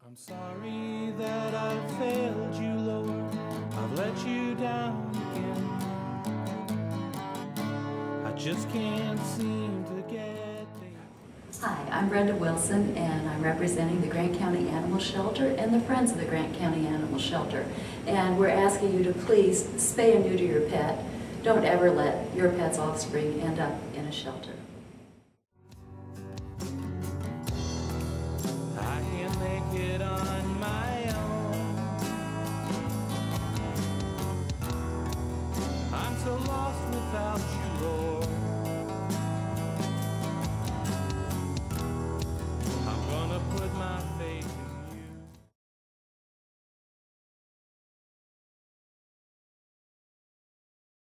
I'm sorry that I've failed you, Lord. I've let you down again. I just can't seem to get there. Hi, I'm Brenda Wilson, and I'm representing the Grant County Animal Shelter and the Friends of the Grant County Animal Shelter. And we're asking you to please spay and neuter your pet. Don't ever let your pet's offspring end up in a shelter. I can't make it on my own. I'm so lost without you, Lord.